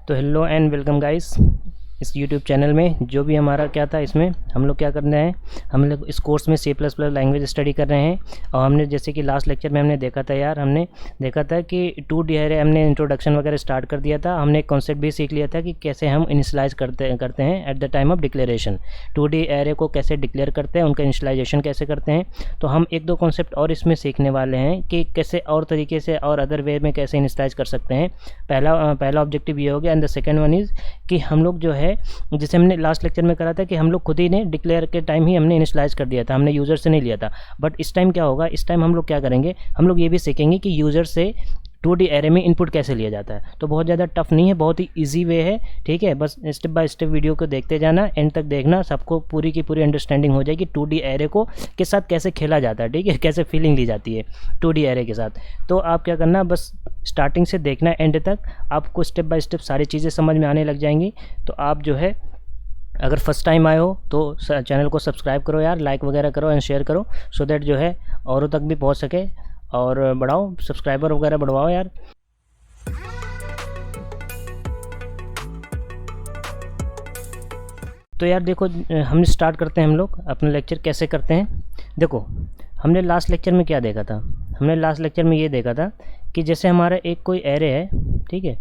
तो hello and welcome guys इस YouTube channel में। जो भी हमारा क्या था, इसमें हम लोग क्या करना है, हम लोग इस कोर्स में C++ लैंग्वेज स्टडी कर रहे हैं। और हमने जैसे कि लास्ट लेक्चर में हमने देखा था यार, हमने देखा था कि 2D एरे हमने इंट्रोडक्शन वगैरह स्टार्ट कर दिया था। हमने एक कॉन्सेप्ट भी सीख लिया था कि कैसे हम इनिशियलाइज करते हैं at the time of declaration. 2D array को कैसे डिक्लेयर करते हैं, उनका इनिशियलाइजेशन कैसे करते हैं। तो हम एक दो कॉन्सेप्ट और इसमें सीखने वाले हैं कि कैसे और तरीके से और अदर वे में कैसे इनिशियलाइज कर सकते हैं। पहला ऑब्जेक्टिव ये हो गया। And the second one is कि हम लोग जो है, जैसे हमने लास्ट लेक्चर में करा था कि हम लोग खुद ही ने डिक्लेयर के टाइम ही हमने इनिशियलाइज कर दिया था, हमने यूज़र से नहीं लिया था। बट इस टाइम क्या होगा, इस टाइम हम लोग क्या करेंगे, हम लोग ये भी सीखेंगे कि यूज़र से 2D एरे में इनपुट कैसे लिया जाता है। तो बहुत ज़्यादा टफ नहीं है, बहुत ही इजी वे है। ठीक है, बस स्टेप बाय स्टेप वीडियो को देखते जाना, एंड तक देखना, सबको पूरी की पूरी अंडरस्टैंडिंग हो जाएगी 2D एरे को के साथ कैसे खेला जाता है। ठीक है, कैसे फीलिंग ली जाती है 2D एरे के साथ। तो आप क्या करना, बस स्टार्टिंग से देखना एंड तक, आपको स्टेप बाय स्टेप सारी चीज़ें समझ में आने लग जाएंगी। तो आप जो है, अगर फर्स्ट टाइम आए हो तो चैनल को सब्सक्राइब करो यार, लाइक वगैरह करो एंड शेयर करो, सो दैट जो है औरों तक भी पहुंच सके। और बढ़ाओ, सब्सक्राइबर वगैरह बढ़वाओ यार। तो यार देखो, हमने स्टार्ट करते हैं हम लोग अपना लेक्चर कैसे करते हैं। देखो, हमने लास्ट लेक्चर में क्या देखा था, हमने लास्ट लेक्चर में ये देखा था कि जैसे हमारा एक कोई एरे है, ठीक है,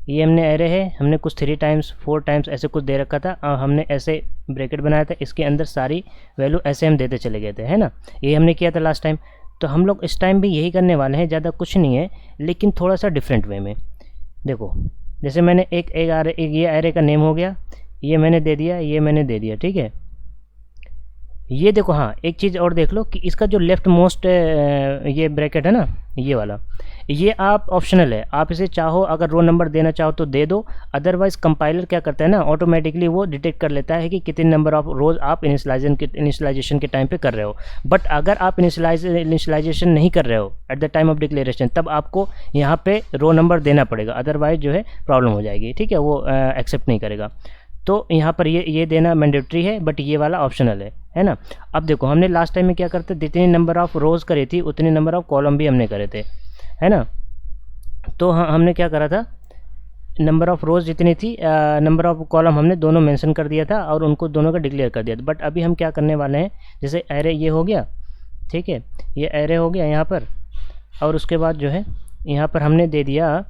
ये हमने एरे है, हमने कुछ 3 टाइम्स 4 टाइम्स ऐसे कुछ दे रखा था, और हमने ऐसे ब्रैकेट बनाया था, इसके अंदर सारी वैल्यू ऐसे हम देते चले गए थे, है ना। ये हमने किया था लास्ट टाइम। तो हम लोग इस टाइम भी यही करने वाले हैं, ज़्यादा कुछ नहीं है, लेकिन थोड़ा सा डिफरेंट वे में। देखो, जैसे मैंने एक ये एरे का नेम हो गया, ये मैंने दे दिया, ये मैंने दे दिया, ठीक है। ये देखो, हाँ एक चीज़ और देख लो कि इसका जो लेफ्ट मोस्ट ये ब्रैकेट है ना, ये वाला, ये आप ऑप्शनल है, आप इसे चाहो अगर रो नंबर देना चाहो तो दे दो। अदरवाइज कंपाइलर क्या करता है ना, ऑटोमेटिकली वो डिटेक्ट कर लेता है कि कितने नंबर ऑफ रोज आप इनिशियलाइजेशन के टाइम पे कर रहे हो। बट अगर आप इनिशियलाइजेशन नहीं कर रहे हो at the time of declaration, तब आपको यहाँ पे रो नंबर देना पड़ेगा, अदरवाइज जो है प्रॉब्लम हो जाएगी। ठीक है, वो एक्सेप्ट नहीं करेगा। तो यहाँ पर ये देना मैंडेटरी है, बट ये वाला ऑप्शनल है ना। अब देखो, हमने लास्ट टाइम में क्या करते, जितनी नंबर ऑफ रोज करी थी उतनी नंबर ऑफ कॉलम भी हमने करे थे, है ना। तो हमने क्या करा था, नंबर ऑफ़ रोज़ जितनी थी, नंबर ऑफ़ कॉलम हमने दोनों मेंशन कर दिया था और उनको दोनों का डिक्लेयर कर दिया था। बट अभी हम क्या करने वाले हैं, जैसे एरे ये हो गया, ठीक है, ये एरे हो गया यहाँ पर, और उसके बाद जो है यहाँ पर हमने दे दिया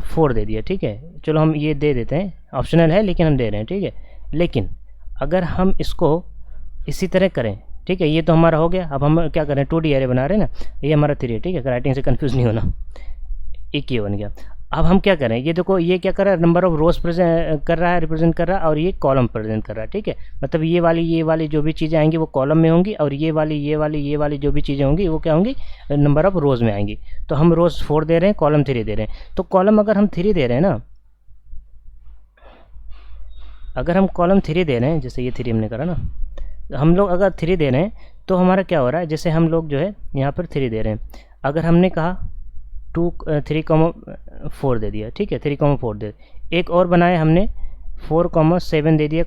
4 दे दिया, ठीक है। चलो हम ये दे देते हैं, ऑप्शनल है लेकिन हम दे रहे हैं, ठीक है। लेकिन अगर हम इसको इसी तरह करें, ठीक है, ये तो हमारा हो गया। अब हम क्या करें, 2D एरे बना रहे हैं ना, ये हमारा 3 है, ठीक है, राइटिंग से कंफ्यूज नहीं होना, एक ये बन गया। अब हम क्या करें, ये देखो, ये क्या कर रहा है, नंबर ऑफ रोज प्रेजेंट कर रहा है, रिप्रेजेंट कर रहा है, और ये कॉलम प्रेजेंट कर रहा है, ठीक है। मतलब ये वाली जो भी चीज़ें आएंगी वो कॉलम में होंगी, और ये वाली जो भी चीज़ें होंगी वो क्या होंगी, नंबर ऑफ रोज़ में आएंगी। तो हम रोज़ 4 दे रहे हैं, कॉलम 3 दे रहे हैं। तो कॉलम अगर हम 3 दे रहे हैं ना, अगर हम कॉलम 3 दे रहे हैं, जैसे ये 3 हमने करा ना, हम लोग अगर 3 दे रहे हैं तो हमारा क्या हो रहा है, जैसे हम लोग जो है यहाँ पर 3 दे रहे हैं, अगर हमने कहा 3,4 दे दिया, ठीक है, 3,4 दे, एक और बनाया हमने 4,7 दे दिया,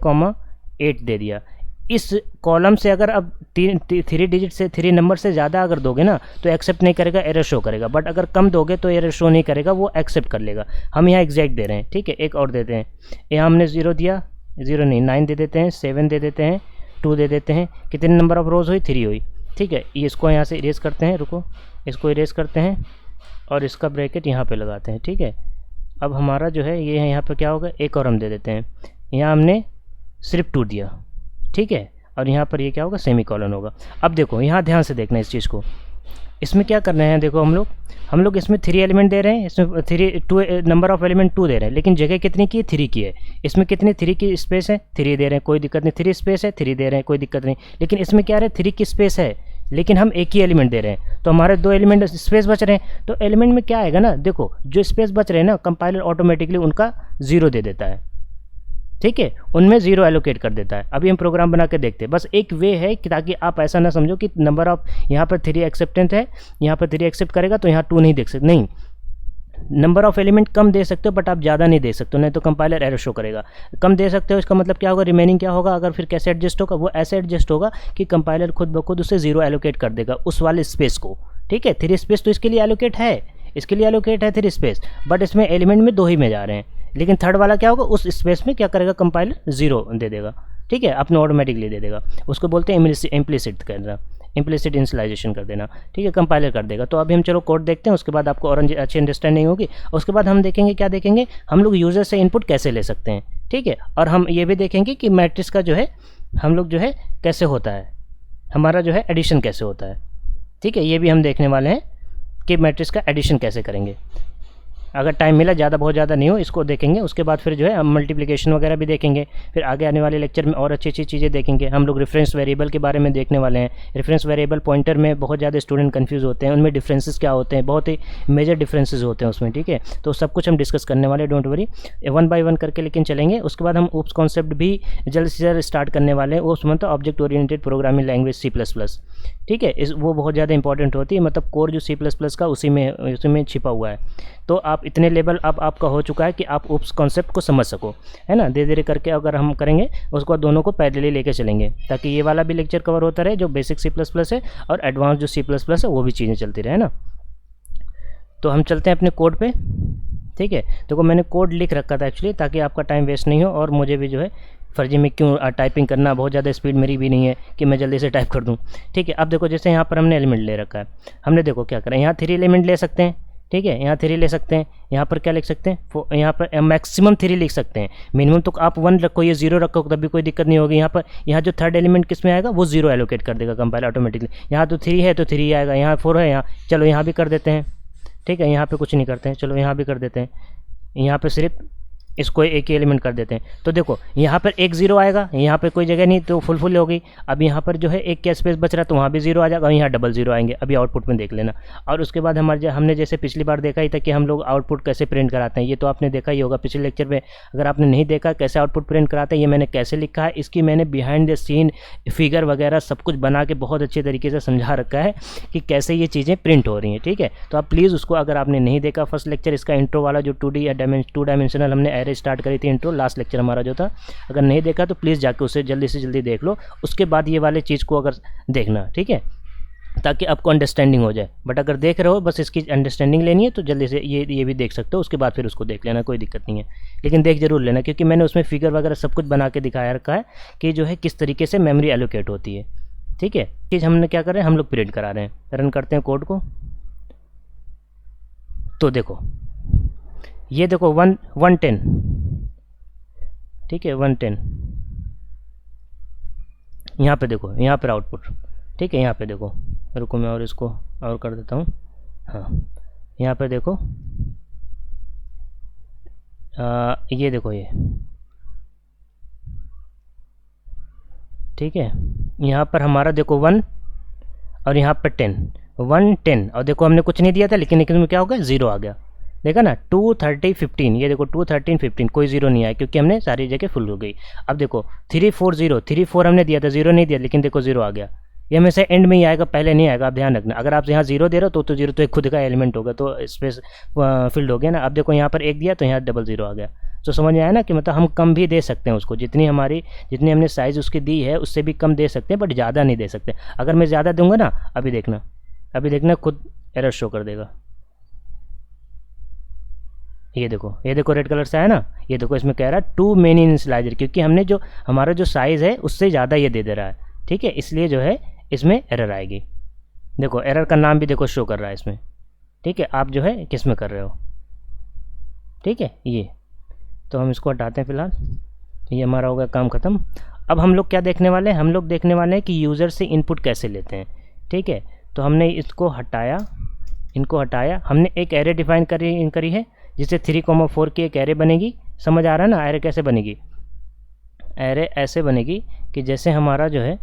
8 दे दिया। इस कॉलम से अगर अब 3 डिजिट से 3 नंबर से ज़्यादा अगर दोगे ना तो एक्सेप्ट नहीं करेगा, एरर शो करेगा। बट अगर कम दोगे तो एरर शो नहीं करेगा, वो एक्सेप्ट कर लेगा। हम यहाँ एग्जैक्ट दे रहे हैं, ठीक है, एक और देते हैं, यहाँ हमने 0 दिया, 0 नहीं 9 दे देते हैं, 7 दे देते हैं, 2 दे देते हैं। कितने नंबर ऑफ रोज़ हुई, 3 हुई, ठीक है। ये इसको यहाँ से इरेज करते हैं, रुको, इसको इरेज करते हैं और इसका ब्रैकेट यहाँ पे लगाते हैं, ठीक है। अब हमारा जो है ये है, यहाँ पे क्या होगा, एक और हम दे देते हैं, यहाँ हमने सिर्फ 2 दिया, ठीक है, और यहाँ पर ये क्या होगा, सेमी कॉलन होगा। अब देखो, यहाँ ध्यान से देखना इस चीज़ को, इसमें क्या करना है, देखो हम लोग इसमें 3 एलिमेंट दे रहे हैं, इसमें 2 नंबर ऑफ एलिमेंट 2 दे रहे हैं, लेकिन जगह कितनी की है, 3 की है। इसमें कितनी 3 की स्पेस है, 3 दे रहे हैं, कोई दिक्कत नहीं, 3 स्पेस है, 3 दे रहे हैं, कोई दिक्कत नहीं। लेकिन इसमें क्या है, 3 की स्पेस है, लेकिन हम एक ही एलिमेंट दे रहे हैं, तो हमारे 2 एलिमेंट स्पेस बच रहे हैं। तो एलिमेंट में क्या आएगा ना, देखो, जो स्पेस बच रहे हैं ना, कंपाइलर ऑटोमेटिकली उनका 0 दे देता है, ठीक है, उनमें 0 एलोकेट कर देता है। अभी हम प्रोग्राम बना के देखते हैं, बस एक वे है कि ताकि आप ऐसा ना समझो कि नंबर ऑफ यहाँ पर 3 एक्सेप्टेंट है, यहाँ पर 3 एक्सेप्ट करेगा तो यहाँ 2 नहीं देख सकते, नहीं, नंबर ऑफ एलिमेंट कम दे सकते हो बट आप ज़्यादा नहीं दे सकते हो, नहीं तो कंपाइलर एरर शो करेगा। कम दे सकते हो, इसका मतलब क्या होगा, रिमेनिंग क्या होगा, अगर फिर कैसे एडजस्ट होगा, वो ऐसे एडजस्ट होगा कि कंपाइलर खुद ब खुद उसे 0 एलोकेट कर देगा उस वाले स्पेस को, ठीक है। 3 स्पेस तो इसके लिए एलोकेट है, इसके लिए एलोकेट है 3 स्पेस, बट इसमें एलिमेंट में 2 ही में जा रहे हैं, लेकिन थर्ड वाला क्या होगा, उस स्पेस में क्या करेगा कंपाइलर 0 दे देगा, ठीक है, अपने ऑटोमेटिकली दे देगा। उसको बोलते हैं इम्प्लिसिट करना, इम्प्लिसिट इनिशियलाइजेशन कर देना, ठीक है, कंपाइलर कर देगा। तो अभी हम चलो कोड देखते हैं, उसके बाद आपको और अच्छी अंडरस्टैंडिंग होगी। उसके बाद हम देखेंगे, क्या देखेंगे, हम लोग यूज़र से इनपुट कैसे ले सकते हैं, ठीक है, और हम ये भी देखेंगे कि मैट्रिक्स का जो है हम लोग जो है कैसे होता है, हमारा जो है एडिशन कैसे होता है, ठीक है, ये भी हम देखने वाले हैं कि मैट्रिक्स का एडिशन कैसे करेंगे। अगर टाइम मिला, ज़्यादा बहुत ज़्यादा नहीं हो, इसको देखेंगे। उसके बाद फिर जो है हम मल्टीप्लिकेशन वगैरह भी देखेंगे। फिर आगे आने वाले लेक्चर में और अच्छी अच्छी चीज़ें देखेंगे। हम लोग रेफरेंस वेरिएबल के बारे में देखने वाले हैं। रेफरेंस वेरिएबल पॉइंटर में बहुत ज़्यादा स्टूडेंट कंफ्यूज होते हैं, उनमें डिफरेंसेस क्या होते हैं, बहुत ही मेजर डिफरेंसेस होते हैं उसमें, ठीक है। तो सब कुछ हम डिस्कस करने वाले, डोंट वरी, 1 बाय 1 करके लेकिन चलेंगे। उसके बाद हम ओप्स कॉन्सेप्ट भी जल्द से जल्द स्टार्ट करने वाले हैं। ओप्स मतलब object oriented programming language C++, ठीक है, वो बहुत ज़्यादा इंपॉर्टेंट होती है, मतलब कोर जो C++ का उसी में छिपा हुआ है। तो आप इतने लेवल अब आपका हो चुका है कि आप ओप्स कॉन्सेप्ट को समझ सको, है ना। धीरे धीरे करके अगर हम करेंगे, उसके बाद दोनों को पैरेलली लेके चलेंगे, ताकि ये वाला भी लेक्चर कवर होता रहे जो बेसिक C++ है, और एडवांस जो C++ है वो भी चीज़ें चलती रहे, ना। तो हम चलते हैं अपने कोड पे, ठीक है। देखो मैंने कोड लिख रखा था एक्चुअली, ताकि आपका टाइम वेस्ट नहीं हो, और मुझे भी जो है फर्जी में क्यों टाइपिंग करना, बहुत ज़्यादा स्पीड मेरी भी नहीं है कि मैं जल्दी से टाइप कर दूं, ठीक है। अब देखो जैसे यहाँ पर हमने एलिमेंट ले रखा है, हमने देखो क्या करें, यहाँ 3 एलिमेंट ले सकते हैं, ठीक है, यहाँ 3 ले सकते हैं। यहाँ पर क्या लिख सकते हैं, यहाँ पर मैक्सिमम 3 लिख सकते हैं, मिनिमम तो आप 1 रखो, ये 0 रखो, तभी कोई दिक्कत नहीं होगी। यहाँ जो थर्ड एलिमेंट किस में आएगा, वो 0 एलोकेट कर देगा कंपाइलर ऑटोमेटिकली। यहाँ तो 3 है तो 3 आएगा, यहाँ 4 है, यहाँ चलो यहाँ भी कर देते हैं, ठीक है। यहाँ पे कुछ नहीं करते हैं, चलो यहाँ भी कर देते हैं, यहाँ पे सिर्फ इसको एक ही एलिमेंट कर देते हैं। तो देखो यहाँ पर एक 0 आएगा, यहाँ पे कोई जगह नहीं तो फुल हो गई। अब यहाँ पर जो है एक क्या स्पेस बच रहा है, तो वहाँ भी 0 आ जाएगा, और यहाँ डबल 0 आएंगे। अभी आउटपुट में देख लेना। और उसके बाद हमने जैसे पिछली बार देखा ही था कि हम लोग आउटपुट कैसे प्रिंट कराते हैं, ये तो आपने देखा ही होगा पिछले लेक्चर में। अगर आपने नहीं देखा कैसे आउटपुट प्रिंट कराते हैं, ये मैंने कैसे लिखा है, इसकी मैंने बिहाइंड द सीन फिगर वगैरह सब कुछ बना के बहुत अच्छे तरीके से समझा रखा है कि कैसे ये चीज़ें प्रिंट हो रही हैं, ठीक है। तो आप प्लीज़ उसको, अगर आपने नहीं देखा फर्स्ट लेक्चर, इसका इंट्रो वाला जो 2 डायमेंशनल हमने एरे स्टार्ट करी थी, लास्ट लेक्चर हमारा जो था, अगर नहीं देखा तो प्लीज़ जाके उसे जल्दी से जल्दी देख लो। उसके बाद ये वाले चीज़ को अगर देखना, ठीक है, ताकि आपको अंडरस्टैंडिंग हो जाए। बट अगर देख रहे हो बस इसकी अंडरस्टैंडिंग लेनी है, तो जल्दी से ये भी देख सकते हो, उसके बाद फिर उसको देख लेना, कोई दिक्कत नहीं है। लेकिन देख जरूर लेना, क्योंकि मैंने उसमें फिगर वगैरह सब कुछ बना के दिखाया रखा है कि जो है किस तरीके से मेमोरी एलोकेट होती है, ठीक है। चीज़ हमने क्या कर रहे हैं, हम लोग प्रिंट करा रहे हैं। रन करते हैं कोड को। तो देखो ये देखो 110, ठीक है, 110। यहाँ पे देखो, यहाँ पर आउटपुट, ठीक है। यहाँ पे देखो, रुको मैं और इसको और कर देता हूँ। हाँ, यहाँ पे देखो, ये देखो ये, ठीक है। यहाँ पर हमारा देखो 1 और यहाँ पर 10, 1 10, और देखो हमने कुछ नहीं दिया था, लेकिन में क्या हो गया, 0 आ गया। देखा ना, 2 30 15, ये देखो 2 13 15, कोई 0 नहीं आया, क्योंकि हमने सारी जगह फुल हो गई। अब देखो 3 4 0, 3 4 हमने दिया था, 0 नहीं दिया, लेकिन देखो 0 आ गया। ये हमेशा एंड में ही आएगा, पहले नहीं आएगा, आप ध्यान रखना। अगर आप यहाँ 0 दे रहे हो तो 0 तो एक खुद का एलिमेंट होगा, तो स्पेस फिल्ड हो गया ना। अब देखो यहाँ पर 1 दिया तो यहाँ डबल 0 आ गया। तो समझ में आया ना कि मतलब हम कम भी दे सकते हैं उसको, जितनी हमने साइज़ उसकी दी है उससे भी कम दे सकते हैं, बट ज़्यादा नहीं दे सकते। अगर मैं ज़्यादा दूंगा ना, अभी देखना खुद एरर शो कर देगा। ये देखो रेड कलर से आया ना, ये देखो इसमें कह रहा है टू मेनी इनिशियलाइजर, क्योंकि हमने जो हमारा जो साइज़ है उससे ज़्यादा ये दे रहा है, ठीक है, इसलिए जो है इसमें एरर आएगी। देखो एरर का नाम भी देखो शो कर रहा है इसमें, ठीक है। आप जो है किस में कर रहे हो, ठीक है। ये तो हम इसको हटाते हैं फिलहाल, ये हमारा हो गया काम ख़त्म। अब हम लोग क्या देखने वाले हैं, हम लोग देखने वाले हैं कि यूज़र से इनपुट कैसे लेते हैं, ठीक है। तो हमने इनको हटाया, हमने एक एरे डिफाइन करी है, जिससे 3,4 की एक एरे बनेगी। समझ आ रहा है ना, एरे कैसे बनेगी, एरे ऐसे बनेगी कि जैसे हमारा जो है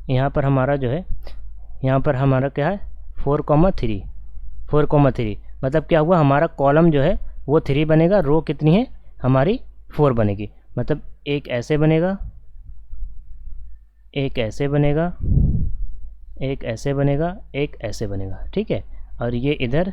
यहाँ पर हमारा क्या है 4,3 मतलब क्या हुआ, हमारा कॉलम जो है वो 3 बनेगा, रो कितनी है हमारी 4 बनेगी। मतलब एक ऐसे बनेगा, एक ऐसे बनेगा, एक ऐसे बनेगा, एक ऐसे बनेगा, ठीक है। और ये इधर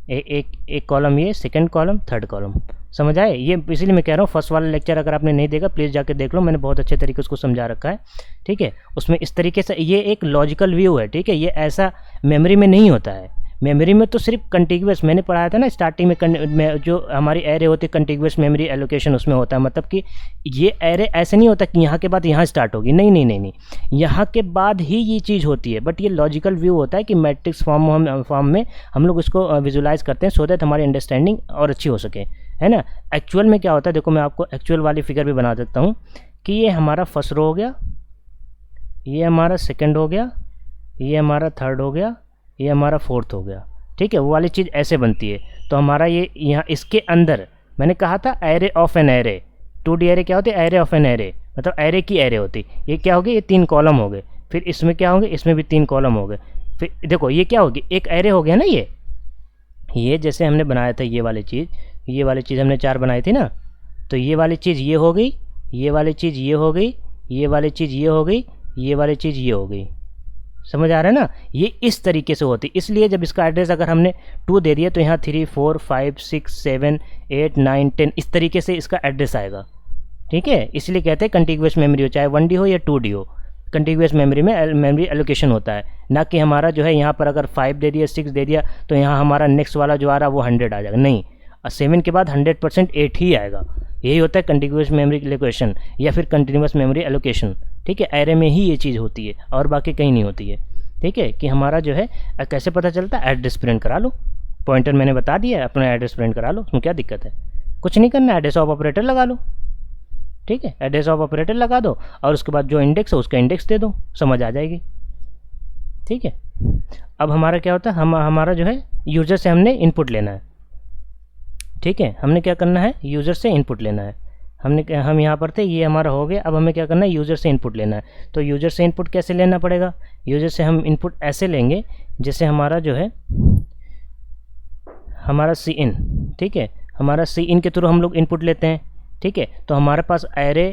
एक कॉलम, ये सेकंड कॉलम, थर्ड कॉलम। समझ आए, ये इसीलिए मैं कह रहा हूँ फर्स्ट वाला लेक्चर अगर आपने नहीं देखा प्लीज़ जाके देख लो, मैंने बहुत अच्छे तरीके से उसको समझा रखा है, ठीक है। उसमें इस तरीके से ये एक लॉजिकल व्यू है, ठीक है। ये ऐसा मेमोरी में नहीं होता है, मेमोरी में तो सिर्फ कंटिग्यूअस, मैंने पढ़ाया था ना स्टार्टिंग में जो हमारी एरे होती है कंटिग्यूअस मेमोरी एलोकेशन उसमें होता है। मतलब कि ये एरे ऐसे नहीं होता कि यहाँ के बाद यहाँ स्टार्ट होगी, नहीं नहीं नहीं नहीं, यहाँ के बाद ही ये चीज़ होती है। बट ये लॉजिकल व्यू होता है कि मैट्रिक्स फॉर्म में हम लोग इसको विजुलाइज करते हैं सो दैट हमारी अंडरस्टैंडिंग और अच्छी हो सके, है ना। एक्चुअल में क्या होता है, देखो मैं आपको एक्चुअल वाली फिगर भी बना देता हूँ कि ये हमारा फर्स्ट रो हो गया, ये हमारा सेकंड हो गया, ये हमारा थर्ड हो गया, ये हमारा फोर्थ हो गया, ठीक है। वो वाली चीज़ ऐसे बनती है। तो हमारा ये यहाँ इसके अंदर मैंने कहा था array of an array, 2D array क्या होती है, एरे ऑफ एन एरे, मतलब एरे की एरे होती। ये क्या हो गया, ये 3 कॉलम हो गए। फिर इसमें क्या होंगे, इसमें भी 3 कॉलम हो गए। फिर देखो ये क्या होगी, एक एरे हो गया ना। ये जैसे हमने बनाया था ये वाली चीज़ हमने 4 बनाई थी ना, तो ये वाली चीज़ ये हो गई, ये वाली चीज़ ये हो गई, ये वाली चीज़ ये हो गई, ये वाली चीज़ ये हो गई। समझ आ रहा है ना। ये इस तरीके से होती, इसलिए जब इसका एड्रेस अगर हमने 2 दे दिया तो यहाँ 3 4 5 6 7 8 9 10 इस तरीके से इसका एड्रेस आएगा, ठीक है। इसलिए कहते हैं कंटिग्यूअस मेमोरी हो, चाहे 1D हो या 2D हो, कंटिग्यूअस मेमोरी में मेमोरी एलोकेशन होता है। ना कि हमारा जो है यहाँ पर अगर 5 दे दिया 6 दे दिया तो यहाँ हमारा नेक्स्ट वाला जो आ रहा है वो 100 आ जाएगा, नहीं। 7 के बाद 100% 8 ही आएगा। यही होता है कंटिग्यूअस मेमोरी एलोकेशन या फिर कंटिन्यूअस मेमोरी एलोकेशन, ठीक है। एरे में ही ये चीज़ होती है और बाकी कहीं नहीं होती है, ठीक है। कि हमारा जो है कैसे पता चलता है, एड्रेस प्रिंट करा लो, पॉइंटर मैंने बता दिया है, अपना एड्रेस प्रिंट करा लो, उसमें क्या दिक्कत है, कुछ नहीं करना, एड्रेस ऑफ ऑपरेटर लगा लो, ठीक है। एड्रेस ऑफ ऑपरेटर लगा दो और उसके बाद जो इंडेक्स है उसका इंडेक्स दे दो, समझ आ जाएगी, ठीक है। अब हमारा क्या होता है, हमारा जो है यूज़र से हमने इनपुट लेना है, ठीक है। हमने क्या करना है, यूज़र से इनपुट लेना है। हम यहाँ पर थे, ये हमारा हो गया। अब हमें क्या करना है, यूज़र से इनपुट लेना है। तो यूज़र से इनपुट कैसे लेना पड़ेगा, यूज़र से हम इनपुट ऐसे लेंगे जैसे हमारा जो है हमारा Cin, ठीक है। हमारा Cin के थ्रू हम लोग इनपुट लेते हैं, ठीक है। तो हमारे पास एरे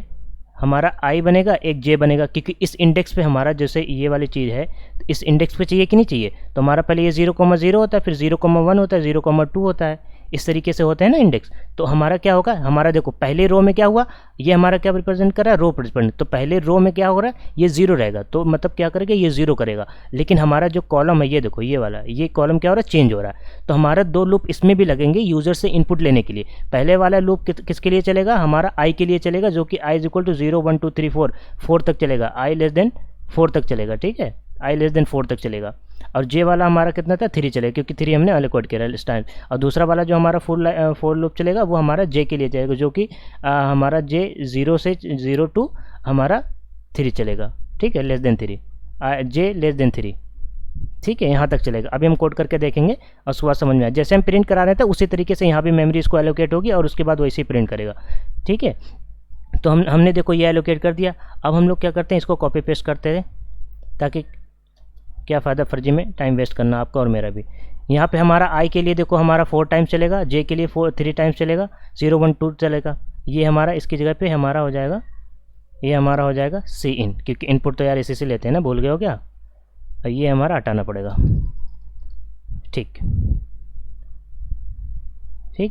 हमारा I बनेगा, एक J बनेगा, क्योंकि इस इंडेक्स पे हमारा जैसे ये वाली चीज़ है इस इंडेक्स पे चाहिए कि नहीं चाहिए। तो हमारा पहले ये 0,0 होता है, फिर 0,1 होता है, 0,2 होता है, इस तरीके से होते हैं ना इंडेक्स। तो हमारा क्या होगा, हमारा देखो पहले रो में क्या हुआ, ये हमारा क्या रिप्रेजेंट कर रहा है, रो रिप्रेजेंट। तो पहले रो में क्या हो रहा है, ये 0 रहेगा, तो मतलब क्या करेगा, ये 0 करेगा। लेकिन हमारा जो कॉलम है ये देखो, ये वाला ये कॉलम क्या हो रहा है, चेंज हो रहा है। तो हमारा 2 लूप इसमें भी लगेंगे यूज़र से इनपुट लेने के लिए। पहले वाला लूप किसके लिए चलेगा, हमारा I के लिए चलेगा, जो कि I = 0 1 2 3 4 तक चलेगा, I <4 तक चलेगा, ठीक है। I <4 तक चलेगा। और J वाला हमारा कितना था, 3 चलेगा, क्योंकि 3 हमने अलोकेट किया स्टाइल। और दूसरा वाला जो हमारा फोर लूप चलेगा वो हमारा J के लिए चलेगा, जो कि हमारा J 0 से 0 to हमारा 3 चलेगा, ठीक है, <3 J <3, ठीक है, यहाँ तक चलेगा। अभी हम कोड करके देखेंगे और उसके बाद समझ में आए। जैसे हम प्रिंट करा रहे थे उसी तरीके से यहाँ भी मेमोरी इसको एलोकेट होगी और उसके बाद वैसे ही प्रिंट करेगा, ठीक है। तो हमने देखो ये एलोकेट कर दिया। अब हम लोग क्या करते हैं, इसको कॉपी पेस्ट करते हैं, ताकि क्या फ़ायदा फर्जी में टाइम वेस्ट करना आपका और मेरा भी। यहाँ पे हमारा I के लिए देखो हमारा 4 टाइम्स चलेगा, J के लिए 3 टाइम्स चलेगा, 0 1 2 चलेगा। ये हमारा इसकी जगह पे हमारा हो जाएगा, ये हमारा हो जाएगा Cin, क्योंकि इनपुट तो यार इसी से लेते हैं ना, भूल गए हो क्या। ये हमारा हटाना पड़ेगा, ठीक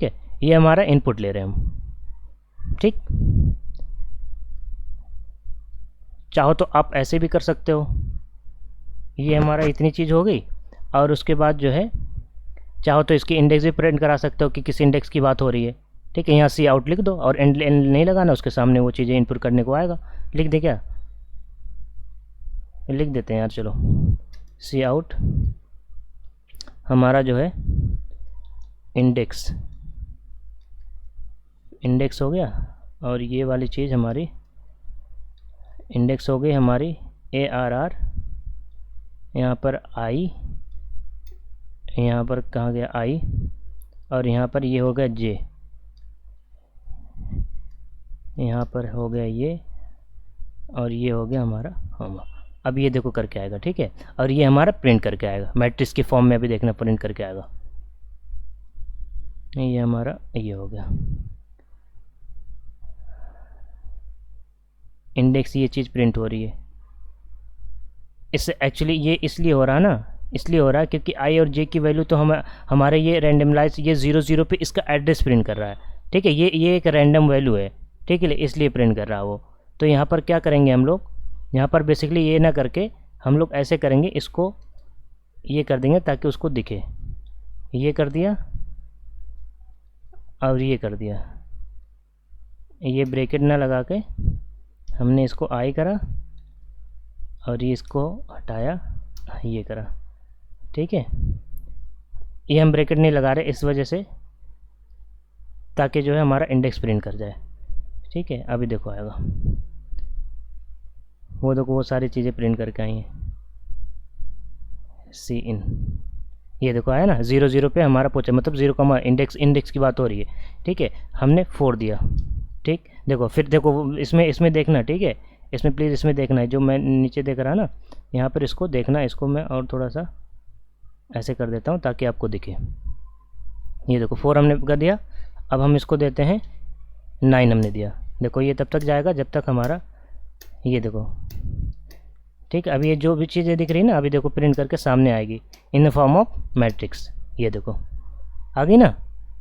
है। ये हमारा इनपुट ले रहे हैं हम, ठीक। चाहो तो आप ऐसे भी कर सकते हो। ये हमारा इतनी चीज़ हो गई और उसके बाद जो है चाहो तो इसकी इंडेक्स भी प्रिंट करा सकते हो कि किस इंडेक्स की बात हो रही है, ठीक है। यहाँ सी आउट लिख दो और एंड नहीं लगाना, उसके सामने वो चीज़ें इनपुट करने को आएगा। लिख दे क्या, लिख देते हैं यार, चलो सी आउट हमारा जो है इंडेक्स हो गया, और ये वाली चीज़ हमारी इंडेक्स हो गई हमारी ARR, यहाँ पर I, यहाँ पर कहाँ गया I, और यहाँ पर ये हो गया J, यहाँ पर हो गया ये, और ये हो गया हमारा होम। अब ये देखो करके आएगा, ठीक है। और ये हमारा प्रिंट करके आएगा, मैट्रिक्स की फॉर्म में अभी देखना प्रिंट करके आएगा। ये हमारा ये हो गया इंडेक्स, ये चीज़ प्रिंट हो रही है। इससे एक्चुअली ये इसलिए हो रहा है ना, इसलिए हो रहा है क्योंकि I और J की वैल्यू तो हमारे ये रैंडमलाइज ये 0 0 पे इसका एड्रेस प्रिंट कर रहा है, ठीक है। ये एक रैंडम वैल्यू है, ठीक है, इसलिए प्रिंट कर रहा है वो। तो यहाँ पर क्या करेंगे हम लोग, यहाँ पर बेसिकली ये ना करके हम लोग ऐसे करेंगे, इसको ये कर देंगे ताकि उसको दिखे, ये कर दिया और ये कर दिया, ये ब्रैकेट ना लगा के हमने इसको आई करा और ये इसको हटाया, ये करा, ठीक है। ये हम ब्रैकेट नहीं लगा रहे इस वजह से, ताकि जो है हमारा इंडेक्स प्रिंट कर जाए, ठीक है। अभी देखो आएगा, वो देखो वो सारी चीज़ें प्रिंट करके आई हैं, सी इन, ये देखो आया ना, 0 0 पे हमारा पहुँचा, मतलब 0, इंडेक्स की बात हो रही है, ठीक है। हमने 4 दिया, ठीक। देखो फिर देखो इसमें देखना, ठीक है, इसमें प्लीज़ इसमें देखना है, जो मैं नीचे देख रहा ना, यहाँ पर इसको देखना, इसको मैं और थोड़ा सा ऐसे कर देता हूँ ताकि आपको दिखे। ये देखो 4 हमने कर दिया, अब हम इसको देते हैं 9 हमने दिया। देखो ये तब तक जाएगा जब तक हमारा, ये देखो, ठीक है। अभी ये जो भी चीज़ें दिख रही है ना, अभी देखो प्रिंट करके सामने आएगी in the form of matrix, ये देखो आ गई ना,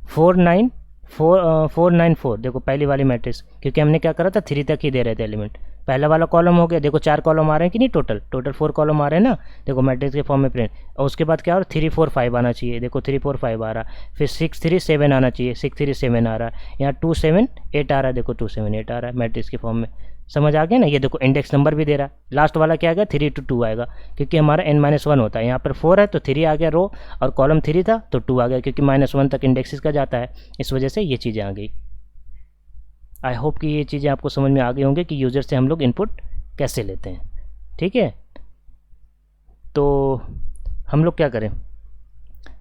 494 देखो पहली वाली मैट्रिक्स, क्योंकि हमने क्या करा था 3 तक ही दे रहे थे एलिमेंट। पहला वाला कॉलम हो गया, देखो 4 कॉलम आ रहे हैं कि नहीं, टोटल 4 कॉलम आ रहे हैं ना, देखो मैट्रिक्स के फॉर्म में प्रिंट। और उसके बाद क्या हो रहा है, 3 4 5 आना चाहिए, देखो 3 4 5 आ रहा, फिर 6 3 7 आना चाहिए, 6 3 7 आ रहा है, यहाँ 2 7 8 आ रहा है, देखो 2 7 8 आ रहा है मैट्रिक्स के फॉर्म में। समझ आ गया ना। ये देखो इंडेक्स नंबर भी दे रहा है, लास्ट वाला क्या आएगा 3 to 2 आएगा, क्योंकि हमारा n-1 होता है। यहाँ पर 4 है तो 3 आ गया रो, और कॉलम 3 था तो 2 आ गया, क्योंकि -1 तक इंडेक्स इसका जाता है, इस वजह से ये चीज़ें आ गई। आई होप कि ये चीज़ें आपको समझ में आ गई होंगी कि यूज़र से हम लोग इनपुट कैसे लेते हैं, ठीक है। तो हम लोग क्या करें,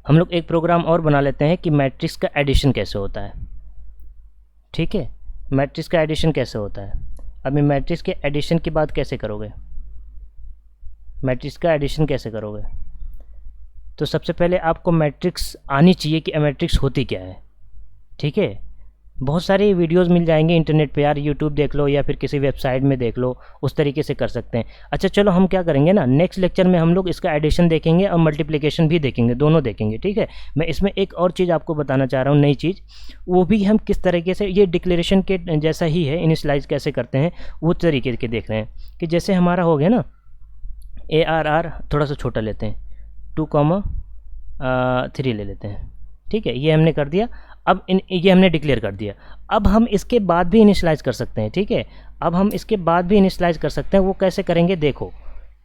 हम लोग एक प्रोग्राम और बना लेते हैं कि मैट्रिक्स का एडिशन कैसे होता है, ठीक है। मैट्रिक्स का एडिशन कैसे होता है, अभी मैट्रिक्स के एडिशन की बात कैसे करोगे, मैट्रिक्स का एडिशन कैसे करोगे, तो सबसे पहले आपको मैट्रिक्स आनी चाहिए कि मैट्रिक्स होती क्या है, ठीक है। बहुत सारी वीडियोस मिल जाएंगे इंटरनेट पे यार, यूट्यूब देख लो या फिर किसी वेबसाइट में देख लो, उस तरीके से कर सकते हैं। अच्छा चलो हम क्या करेंगे ना, नेक्स्ट लेक्चर में हम लोग इसका एडिशन देखेंगे और मल्टीप्लिकेशन भी देखेंगे, दोनों देखेंगे, ठीक है। मैं इसमें एक और चीज़ आपको बताना चाह रहा हूँ, नई चीज़, वो भी हम किस तरीके से, ये डिक्लेरेशन के जैसा ही है, इनिशियलाइज कैसे करते हैं वो तरीके के देख रहे हैं। कि जैसे हमारा हो गया ना ARR, थोड़ा सा छोटा लेते हैं, 2,3 ले लेते हैं, ठीक है। ये हमने कर दिया, अब ये हमने डिक्लेयर कर दिया। अब हम इसके बाद भी इनिशियलाइज़ कर सकते हैं, ठीक है। अब हम इसके बाद भी इनिशियलाइज़ कर सकते हैं, वो कैसे करेंगे देखो,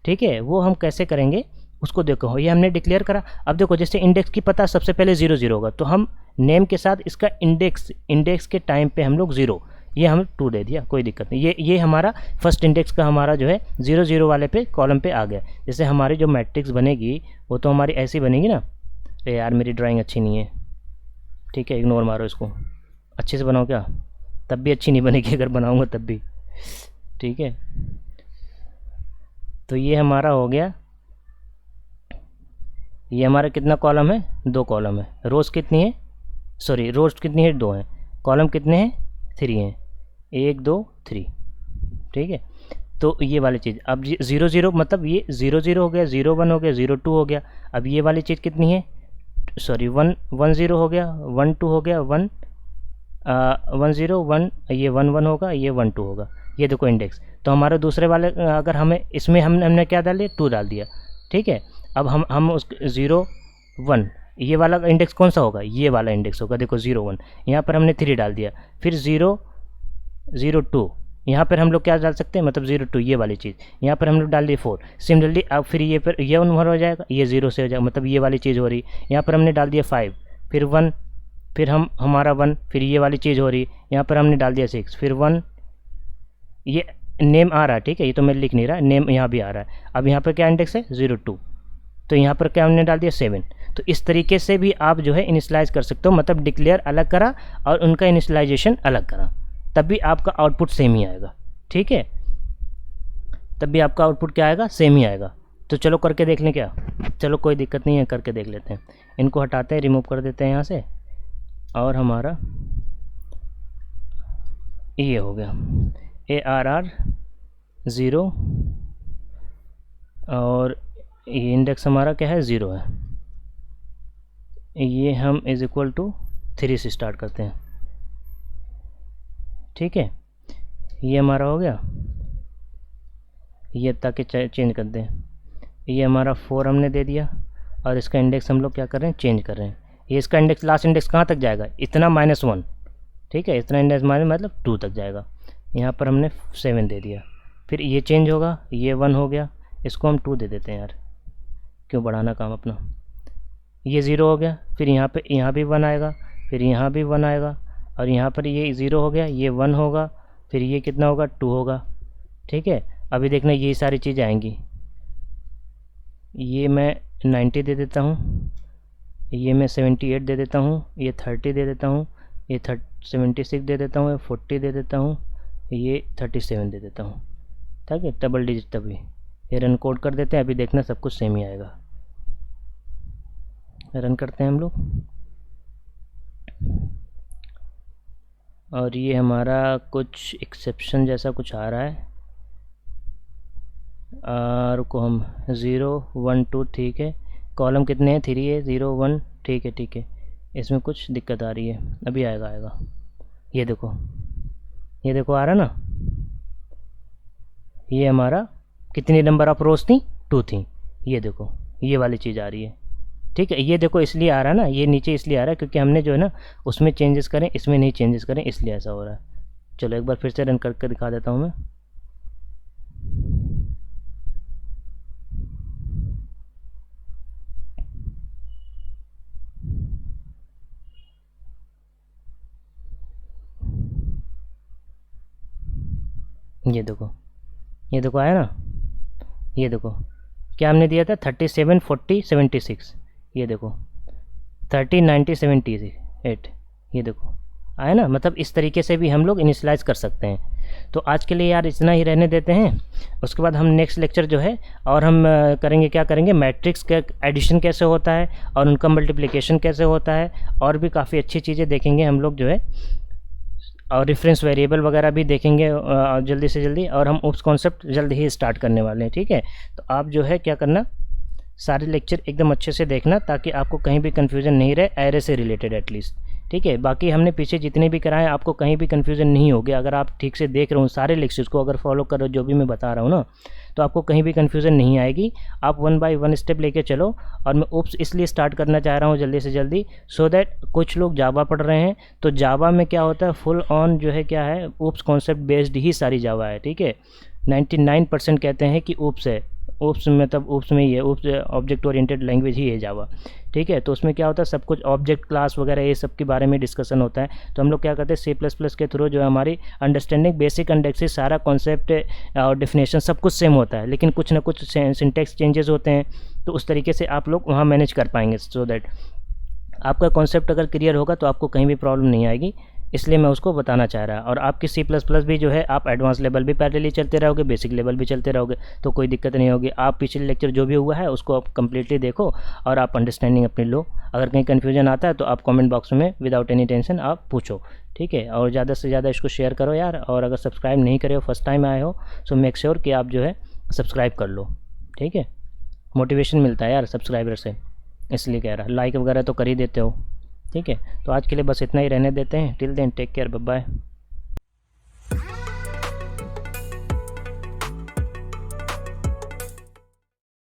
ठीक है। वो हम कैसे करेंगे उसको देखो, ये हमने डिक्लेयर करा। अब देखो जैसे इंडेक्स की पता सबसे पहले 0 0 होगा, तो हम नेम के साथ इसका इंडेक्स के टाइम पे हम लोग 0, ये हम 2 दे दिया, कोई दिक्कत नहीं। ये हमारा फर्स्ट इंडेक्स का हमारा जो है 0 0 वाले पे कॉलम पे आ गया। जैसे हमारी जो मैट्रिक्स बनेगी वो तो हमारी ऐसी बनेगी ना, अरे यार मेरी ड्राइंग अच्छी नहीं है, ठीक है, इग्नोर मारो इसको, अच्छे से बनाओ क्या, तब भी अच्छी नहीं बनेगी अगर बनाऊंगा तब भी, ठीक है। तो ये हमारा हो गया, ये हमारा कितना कॉलम है, 2 कॉलम है, रोज़ कितनी है, सॉरी रोज़ कितनी है, 2 हैं, कॉलम कितने हैं, 3 हैं, 1 2 3, ठीक है। तो ये वाली चीज़, अब 0 0 मतलब ये 0 0 हो गया, 0 1 हो गया, 0 2 हो गया। अब ये वाली चीज़ कितनी है, सॉरी 1 1 0 हो गया, 1 2 हो गया, 1 1 0 1, ये 1 1 होगा, ये 1 2 होगा। ये देखो इंडेक्स, तो हमारे दूसरे वाले अगर हमें इसमें हमने क्या डाल दिया, 2 डाल दिया, ठीक है। अब हम उस 0 1, ये वाला इंडेक्स कौन सा होगा, ये वाला इंडेक्स होगा, देखो 0 1, यहाँ पर हमने 3 डाल दिया, फिर 0 0 2, यहाँ पर हम लोग क्या डाल सकते हैं, मतलब 0 2, ये वाली चीज़, यहाँ पर हम लोग डाल दिए 4। सिमिलरली अब फिर ये पर ये 1 हो जाएगा, ये 0 से हो जाएगा, मतलब ये वाली चीज़ हो रही, यहाँ पर हमने डाल दिया 5, फिर 1, फिर हमारा 1, फिर ये वाली चीज़ हो रही, यहाँ पर हमने डाल दिया 6, फिर 1, ये नेम आ रहा है, ठीक है, ये तो मैं लिख नहीं रहा, नेम यहाँ भी आ रहा है। अब यहाँ पर क्या इंडेक्स है, 0 2, तो यहाँ पर क्या हमने डाल दिया 7। तो इस तरीके से भी आप जो है इनिशियलाइज़ कर सकते हो, मतलब डिक्लेयर अलग करा और उनका इनिशियलाइजेशन अलग करा, तब भी आपका आउटपुट सेम ही आएगा, ठीक है। तब भी आपका आउटपुट क्या आएगा, सेम ही आएगा। तो चलो करके देख लें क्या, चलो कोई दिक्कत नहीं है, करके देख लेते हैं। इनको हटाते हैं, रिमूव कर देते हैं यहाँ से, और हमारा ये हो गया ARR 0, और ये इंडेक्स हमारा क्या है, 0 है। ये हम इज इक्वल टू 3 से स्टार्ट करते हैं, ठीक है। ये हमारा हो गया, ये ताकि चेंज कर दें, ये हमारा 4 हमने दे दिया, और इसका इंडेक्स हम लोग क्या कर रहे हैं, चेंज कर रहे हैं। ये इसका इंडेक्स, लास्ट इंडेक्स कहाँ तक जाएगा, इतना -1, ठीक है, इतना इंडेक्स माइनस मतलब 2 तक जाएगा। यहाँ पर हमने 7 दे दिया, फिर ये चेंज होगा, ये 1 हो गया, इसको हम 2 दे देते हैं यार, क्यों बढ़ाना काम अपना। ये 0 हो गया, फिर यहाँ पे यहाँ भी 1 आएगा, फिर यहाँ भी 1 आएगा, और यहाँ पर ये 0 हो गया, ये 1 होगा, फिर ये कितना होगा, 2 होगा, ठीक है। अभी देखना ये सारी चीज़ें आएंगी, ये मैं 90 दे देता हूँ, ये मैं 78 दे देता हूँ, ये 30 दे देता हूँ, ये 76 दे देता हूँ, ये 40 दे देता हूँ, ये 37 दे देता हूँ, ठीक है, डबल डिजिट तभी। ये रन कोड कर देते हैं, अभी देखना सब कुछ सेम ही आएगा। रन करते हैं हम लोग, और ये हमारा कुछ एक्सेप्शन जैसा कुछ आ रहा है, रुको हम 0 1 2, ठीक है, कॉलम कितने हैं, 3 है, 0 1, ठीक है ठीक है, इसमें कुछ दिक्कत आ रही है, अभी आएगा। ये देखो आ रहा ना, ये हमारा कितनी नंबर ऑफ रोज थी, 2 थी, ये देखो ये वाली चीज़ आ रही है, ठीक है। ये देखो इसलिए आ रहा है ना, ये नीचे इसलिए आ रहा है क्योंकि हमने जो है ना उसमें चेंजेस करें, इसमें नहीं चेंजेस करें, इसलिए ऐसा हो रहा है। चलो एक बार फिर से रन करके दिखा देता हूँ मैं। ये देखो आया ना, ये देखो क्या हमने दिया था, 37 40 76, ये देखो 30 90 78, ये देखो आया ना। मतलब इस तरीके से भी हम लोग इनिशियलाइज कर सकते हैं। तो आज के लिए यार इतना ही रहने देते हैं, उसके बाद हम नेक्स्ट लेक्चर जो है और हम करेंगे, क्या करेंगे, मैट्रिक्स का एडिशन कैसे होता है और उनका मल्टीप्लिकेशन कैसे होता है, और भी काफ़ी अच्छी चीज़ें देखेंगे हम लोग जो है, और रेफरेंस वेरिएबल वगैरह भी देखेंगे जल्दी से जल्दी, और हम उस कॉन्सेप्ट जल्द ही स्टार्ट करने वाले हैं, ठीक है। तो आप जो है क्या करना, सारे लेक्चर एकदम अच्छे से देखना ताकि आपको कहीं भी कन्फ्यूज़न नहीं रहे, एरे से रिलेटेड एटलीस्ट, ठीक है। बाकी हमने पीछे जितने भी कराए आपको कहीं भी कन्फ्यूज़न नहीं होगी, अगर आप ठीक से देख रहे हो सारे लेक्चर्स को, अगर फॉलो करो जो भी मैं बता रहा हूँ ना, तो आपको कहीं भी कन्फ्यूज़न नहीं आएगी। आप 1 बाय 1 स्टेप लेके चलो। और मैं ओप्स इसलिए स्टार्ट करना चाह रहा हूँ जल्दी से जल्दी, सो दैट कुछ लोग जावा पढ़ रहे हैं, तो जावा में क्या होता है, फुल ऑन जो है क्या है, ओप्स कॉन्सेप्ट बेस्ड ही सारी जावा है, ठीक है। 99% कहते हैं कि ओप्स है, ओप्स मतलब ओप्स में ही है, ओप्स ऑब्जेक्ट ओरिएंटेड लैंग्वेज ही है जावा, ठीक है। तो उसमें क्या होता है, सब कुछ ऑब्जेक्ट क्लास वगैरह ये सब के बारे में डिस्कशन होता है। तो हम लोग क्या करते हैं, C++ के थ्रू जो है हमारी अंडरस्टैंडिंग बेसिक इंडेक्सेस, सारा कॉन्सेप्ट और डिफिनेशन सब कुछ सेम होता है, लेकिन कुछ ना कुछ सिंटेक्स चेंजेस होते हैं। तो उस तरीके से आप लोग वहाँ मैनेज कर पाएंगे, सो दैट आपका कॉन्सेप्ट अगर क्लियर होगा तो आपको कहीं भी प्रॉब्लम नहीं आएगी, इसलिए मैं उसको बताना चाह रहा। और आपकी C++ भी जो है आप एडवांस लेवल भी पैरेलली चलते रहोगे, बेसिक लेवल भी चलते रहोगे, तो कोई दिक्कत नहीं होगी। आप पिछले लेक्चर जो भी हुआ है उसको आप कंप्लीटली देखो और आप अंडरस्टैंडिंग अपनी लो। अगर कहीं कन्फ्यूजन आता है तो आप कमेंट बॉक्स में विदाउट एनी टेंशन आप पूछो, ठीक है। और ज़्यादा से ज़्यादा इसको शेयर करो यार, और अगर सब्सक्राइब नहीं करे हो, फर्स्ट टाइम आए हो, सो मेक श्योर कि आप जो है सब्सक्राइब कर लो, ठीक है। मोटिवेशन मिलता है यार सब्सक्राइबर से, इसलिए कह रहा, लाइक वगैरह तो कर ही देते हो, ठीक है। तो आज के लिए बस इतना ही रहने देते हैं। Till then take care, bye bye.